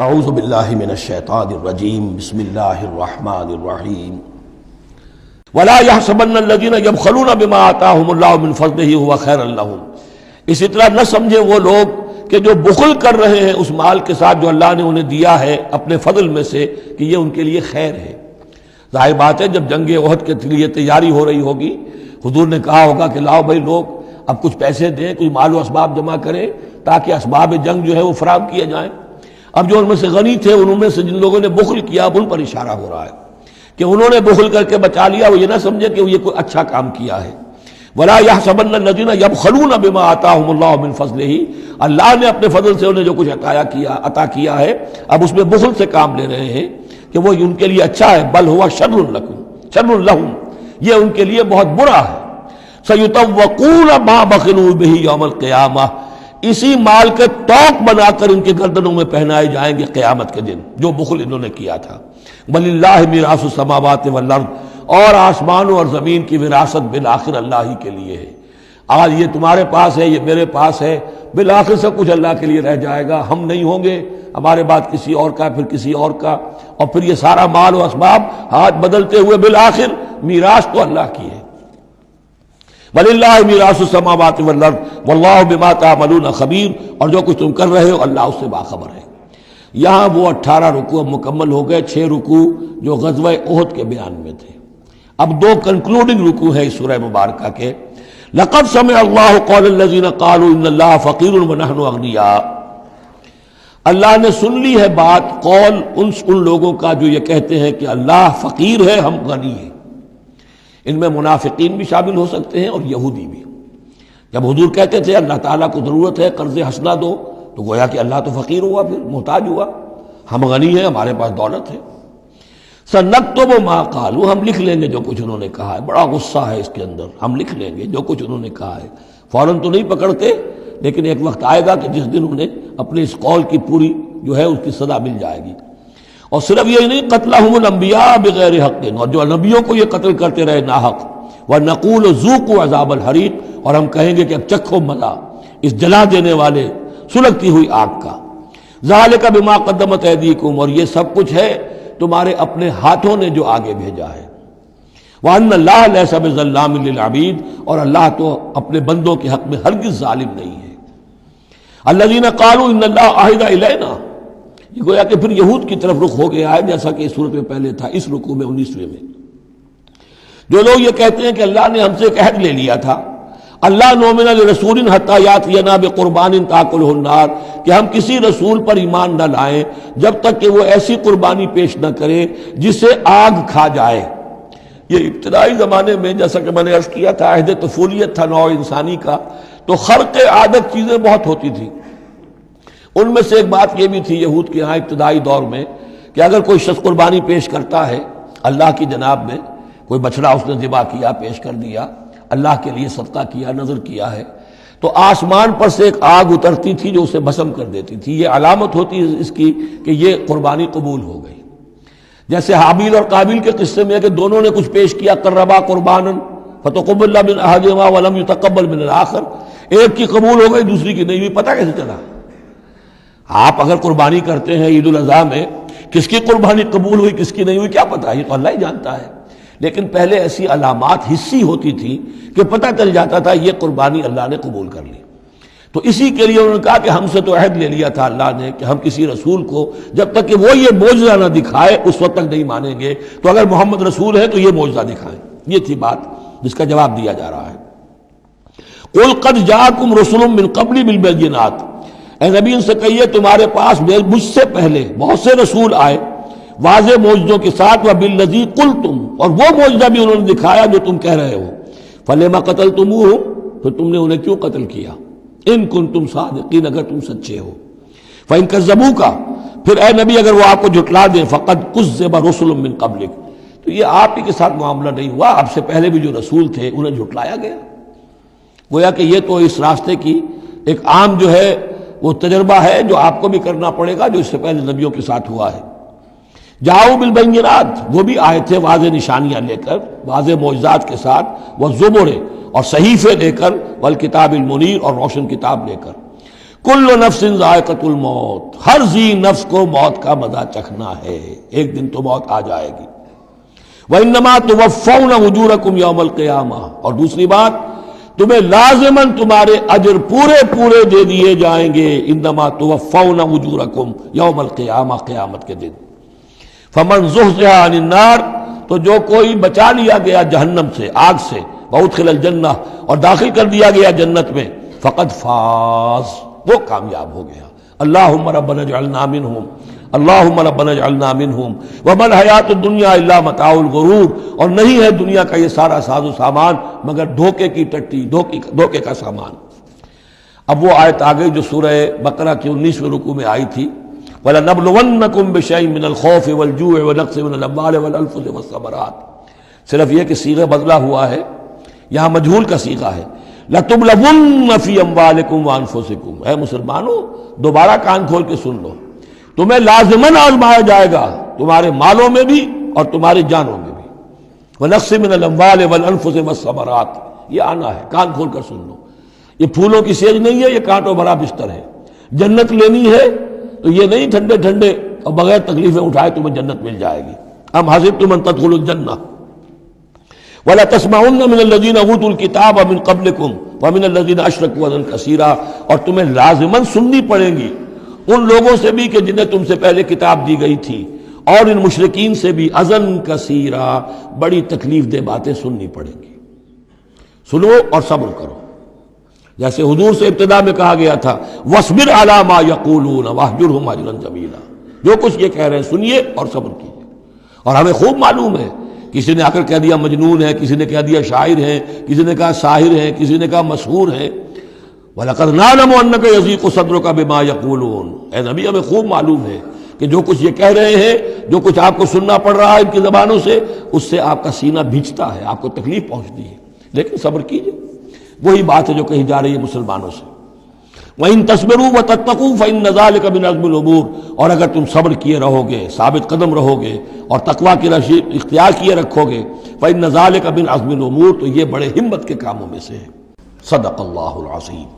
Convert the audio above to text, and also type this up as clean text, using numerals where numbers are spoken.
اعوذ باللہ من الشیطان الرجیم بسم اللہ الرحمن الرحیم ولا يحسبن الذين يبخلون بما آتاهم الله من فضله هو خيرا لهم، اسی طرح نہ سمجھے وہ لوگ کہ جو بخل کر رہے ہیں اس مال کے ساتھ جو اللہ نے انہیں دیا ہے اپنے فضل میں سے کہ یہ ان کے لیے خیر ہے۔ ظاہر بات ہے جب جنگ احد کے لیے تیاری ہو رہی ہوگی، حضور نے کہا ہوگا کہ لاؤ بھائی لوگ اب کچھ پیسے دیں، کچھ مال و اسباب جمع کریں تاکہ اسباب جنگ جو ہے وہ فراہم کیے جائیں۔ اب جو ان میں سے غنی تھے انہوں میں سے جن لوگوں نے بخل کیا اب ان پر اشارہ ہو رہا ہے کہ انہوں نے بخل کر کے بچا لیا، وہ یہ نہ سمجھے کہ یہ کوئی اچھا کام کیا ہے۔ وَلَا يَحْسَبَنَّ الَّذِينَ يَبْخَلُونَ بِمَا آتَاهُمُ اللَّهُ مِنْ فَضْلِهِ، اللہ نے اپنے فضل سے انہیں جو کچھ عطا کیا ہے اب اس میں بخل سے کام لے رہے ہیں کہ وہ ان کے لیے اچھا ہے، بل هو شر لهم، یہ ان کے لیے بہت برا ہے۔ سَيُطَوَّقُونَ مَا بَخِلُوا بِهِ يَوْمَ الْقِيَامَةِ، اسی مال کے توق بنا کر ان کے گردنوں میں پہنائے جائیں گے قیامت کے دن جو بخل انہوں نے کیا تھا۔ وَلِلَّهِ مِيرَاثُ السَّمَاوَاتِ وَالْأَرْضِ، اور آسمانوں اور زمین کی وراثت بالآخر اللہ ہی کے لیے ہے۔ آج یہ تمہارے پاس ہے، یہ میرے پاس ہے، بالآخر سب کچھ اللہ کے لیے رہ جائے گا، ہم نہیں ہوں گے، ہمارے بعد کسی اور کا، پھر کسی اور کا، اور پھر یہ سارا مال و اسباب ہاتھ بدلتے ہوئے بالآخر میراث تو اللہ کی ہے۔ وَلِلَّهِ مِيرَاثُ السَّمَاوَاتِ وَالْأَرْضِ وَاللَّهُ بِمَا تَعْمَلُونَ خَبِيرٌ، اور جو کچھ تم کر رہے ہو اللہ اس سے باخبر ہے۔ یہاں وہ 18 رکوع مکمل ہو گئے، 6 رکوع جو غزوہ احد کے بیان میں تھے۔ اب 2 کنکلوڈنگ رکوع ہے اس سورہ مبارکہ کے۔ لَقَدْ سَمِعَ اللَّهُ قَوْلَ الَّذِينَ قَالُوا إِنَّ اللَّهَ فَقِيرٌ وَنَحْنُ أَغْنِيَاءُ، اللہ نے سن لی ہے بات، قول ان لوگوں کا جو یہ کہتے ہیں کہ اللہ فقیر ہے ہم غنی ہیں۔ ان میں منافقین بھی شامل ہو سکتے ہیں اور یہودی بھی۔ جب حضور کہتے تھے اللہ تعالیٰ کو ضرورت ہے قرض حسنہ دو، تو گویا کہ اللہ تو فقیر ہوا، پھر محتاج ہوا، ہم غنی ہیں، ہمارے پاس دولت ہے۔ سَنَكْتُبُ مَا قَالُوا، ہم لکھ لیں گے جو کچھ انہوں نے کہا ہے۔ بڑا غصہ ہے اس کے اندر، ہم لکھ لیں گے جو کچھ انہوں نے کہا ہے۔ فوراً تو نہیں پکڑتے، لیکن ایک وقت آئے گا کہ جس دن انہیں اپنے اس قول کی پوری جو ہے اس کی سزا مل جائے گی۔ اور صرف یہی نہیں، قتلہم الانبیاء بغیر حق، اور جو نبیوں کو یہ قتل کرتے رہے ناحق، وَنَقُولُ ذُوقُوا عَذَابَ الْحَرِيقِ، اور ہم کہیں گے کہ اب چکھو مزہ اس جلا دینے والے سلگتی ہوئی آگ کا۔ ذَلِكَ بِمَا قَدَّمَتْ أَيْدِيكُمْ، اور یہ سب کچھ ہے تمہارے اپنے ہاتھوں نے جو آگے بھیجا ہے۔ وَأَنَّ اللَّهَ لَيْسَ بِظَلَّامٍ لِّلْعَبِيدِ، اور اللہ تو اپنے بندوں کے حق میں ہرگز ظالم نہیں ہے۔ الَّذِينَ قَالُوا إِنَّ اللَّهَ عَهِدَ إِلَيْنَا، یہ گویا کہ پھر یہود کی طرف رخ ہو گیا ہے، جیسا کہ اس صورت میں پہلے تھا، اس رکوع میں 19ویں میں۔ جو لوگ یہ کہتے ہیں کہ اللہ نے ہم سے ایک عہد لے لیا تھا، اللہ نؤمن لرسول حتی یاتینا بقربان تاکلہ النار، کہ ہم کسی رسول پر ایمان نہ لائیں جب تک کہ وہ ایسی قربانی پیش نہ کرے جسے آگ کھا جائے۔ یہ ابتدائی زمانے میں جیسا کہ میں نے عرض کیا تھا، عہد طفولیت تھا نوع انسانی کا، تو خرق عادت چیزیں بہت ہوتی تھی۔ ان میں سے ایک بات یہ بھی تھی یہود کے ہاں ابتدائی دور میں کہ اگر کوئی شخص قربانی پیش کرتا ہے اللہ کی جناب میں، کوئی بچڑا اس نے ذبح کیا، پیش کر دیا، اللہ کے لیے صدقہ کیا، نذر کیا ہے، تو آسمان پر سے ایک آگ اترتی تھی جو اسے بھسم کر دیتی تھی۔ یہ علامت ہوتی ہے اس کی کہ یہ قربانی قبول ہو گئی۔ جیسے حابیل اور قابیل کے قصے میں ہے کہ دونوں نے کچھ پیش کیا، قربا قربانا فتقبل من احدہما ولم یتقبل من الآخر، ایک کی قبول ہو گئی دوسری کی نہیں ہوئی۔ پتہ کیسے چلا؟ آپ اگر قربانی کرتے ہیں عید الاضحیٰ میں، کس کی قربانی قبول ہوئی کس کی نہیں ہوئی کیا پتہ، یہ تو اللہ ہی جانتا ہے۔ لیکن پہلے ایسی علامات حسی ہوتی تھی کہ پتہ چل جاتا تھا یہ قربانی اللہ نے قبول کر لی۔ تو اسی کے لیے انہوں نے کہا کہ ہم سے تو عہد لے لیا تھا اللہ نے کہ ہم کسی رسول کو جب تک کہ وہ یہ معجزہ نہ دکھائے اس وقت تک نہیں مانیں گے، تو اگر محمد رسول ہے تو یہ معجزہ دکھائیں۔ یہ تھی بات جس کا جواب دیا جا رہا ہے۔ قُلْ قَدْ جَاءَكُمْ رُسُلٌ مِّن قَبْلِ بِالْبَيِّنَاتِ، اے نبی ان سے کہیے تمہارے پاس مجھ سے پہلے بہت سے رسول آئے واضح معجزوں کے ساتھ، وَبِالَّذِي قُلْتُمْ، اور وہ معجزہ بھی انہوں نے دکھایا جو تم کہہ رہے ہو۔ فَلِمَ قَتَلْتُمُوهُمْ، پھر تم نے انہیں کیوں قتل کیا؟ إِن كُنتُمْ صَادِقِينَ، اگر تم سچے ہو۔ فَإِن كَذَّبُوكَ، پھر اے نبی اگر وہ آپ کو جھٹلا دیں، فَقَدْ كُذِّبَ رُسُلٌ مِّن قَبْلِكَ، تو یہ آپ ہی کے ساتھ معاملہ نہیں ہوا، آپ سے پہلے بھی جو رسول تھے انہیں جھٹلایا گیا۔ گویا کہ یہ تو اس راستے کی ایک عام جو ہے وہ تجربہ ہے جو آپ کو بھی کرنا پڑے گا جو اس سے پہلے نبیوں کے ساتھ ہوا ہے۔ جاؤ بالبینات، وہ بھی آئے تھے واضح نشانیاں لے کر، واضح معجزات کے ساتھ، وہ زبر، اور صحیفے لے کر، والکتاب المنیر، اور روشن کتاب لے کر۔ کل نفس ذائقۃ الموت، ہر ذی نفس کو موت کا مزہ چکھنا ہے، ایک دن تو موت آ جائے گی۔ وَإِنَّمَا تُوَفَّوْنَ أُجُورَكُمْ يَوْمَ الْقِيَامَةِ، اور دوسری بات، تمہیں لازماً تمہارے اجر پورے پورے دے دیے جائیں گے۔ انما توفون اجورکم یوم القیامہ، قیامت کے دن۔ فمن زحزح عن النار، تو جو کوئی بچا لیا گیا جہنم سے، آگ سے، وادخل الجنہ، اور داخل کر دیا گیا جنت میں، فقد فاز، وہ کامیاب ہو گیا۔ اللہم ربنا اجعلنا منہم، اللہم ربنا اجعلنا منہم، وما الحیات الدنیا الا متاع الغرور، اور نہیں ہے دنیا کا یہ سارا ساز و سامان مگر دھوکے کی ٹٹی، دھوکے کا سامان۔ اب وہ آیت آ گئی جو سورہ بقرہ کی 19ویں رکوع میں آئی تھی، وَلَنَبْلُوَنَّكُمْ بِشَيْءٍ مِّنَ الْخَوْفِ وَالْجُوعِ وَنَقْصٍ مِّنَ الْأَمْوَالِ وَالْأَنفُسِ وَالثَّمَرَاتِ، صرف یہ کہ صیغہ بدلا ہوا ہے، یہاں مجہول کا صیغہ ہے۔ لَتُبْلَوُنَّ فِي أَمْوَالِكُمْ وَأَنفُسِكُمْ، اے مسلمانوں دوبارہ کان کھول کے سن لو، تمہیں لازماً آزمایا جائے گا، تمہارے مالوں میں بھی اور تمہاری جانوں میں بھی۔ وَنَقْصٍ مِّنَ الْأَمْوَالِ وَالْأَنفُسِ وَالثَّمَرَاتِ، یہ آنا ہے، کان کھول کر سن لو۔ یہ پھولوں کی سیج نہیں ہے، یہ کانٹوں بھرا بستر ہے۔ جنت لینی ہے تو یہ نہیں ٹھنڈے ٹھنڈے اور بغیر تکلیفیں اٹھائے تمہیں جنت مل جائے گی۔ ام حسبتم ان تدخلوا الجنہ ولا تسمعن من الذين اوتوا الكتاب من قبلكم ومن الذين اشركوا اذى كثيرا، اور تمہیں لازماً سننی پڑے گی ان لوگوں سے بھی کہ جنہیں تم سے پہلے کتاب دی گئی تھی، اور ان مشرکین سے بھی اذًا کثیرا، بڑی تکلیف دہ باتیں سننی پڑیں گی۔ سنو اور صبر کرو، جیسے حضور سے ابتدا میں کہا گیا تھا وَاصْبِرْ عَلَىٰ مَا يَقُولُونَ وَاهْجُرْهُمْ هَجْرًا جَمِيلًا، جو کچھ یہ کہہ رہے ہیں سنیے اور صبر کیجیے۔ اور ہمیں خوب معلوم ہے، کسی نے آ کر کہہ دیا مجنون ہے، کسی نے کہہ دیا شاعر ہے، کسی نے کہا ساحر ہے، کسی نے کہا مسحور ہے۔ وَلَقَدْ نَعْلَمُ أَنَّكَ يَضِيقُ صَدْرُكَ بِمَا يَقُولُونَ، اے نبی ہمیں خوب معلوم ہے کہ جو کچھ یہ کہہ رہے ہیں، جو کچھ آپ کو سننا پڑ رہا ہے ان کی زبانوں سے، اس سے آپ کا سینہ بھیجتا ہے، آپ کو تکلیف پہنچتی ہے، لیکن صبر کیجیے۔ وہی بات ہے جو کہی جا رہی ہے مسلمانوں سے، وَإِن تَصْبِرُوا وَتَتَّقُوا فَإِنَّ ذَلِكَ مِنْ عَزْمِ الْأُمُورِ، اور اگر تم صبر کیے رہو گے، ثابت قدم رہو گے اور تقویٰ کی راہ اختیار کیے رکھو گے، فَإِنَّ ذَلِكَ مِنْ عَزْمِ الْأُمُورِ، تو یہ بڑے ہمت کے کاموں میں سے ہے۔ صدق اللہ العظیم۔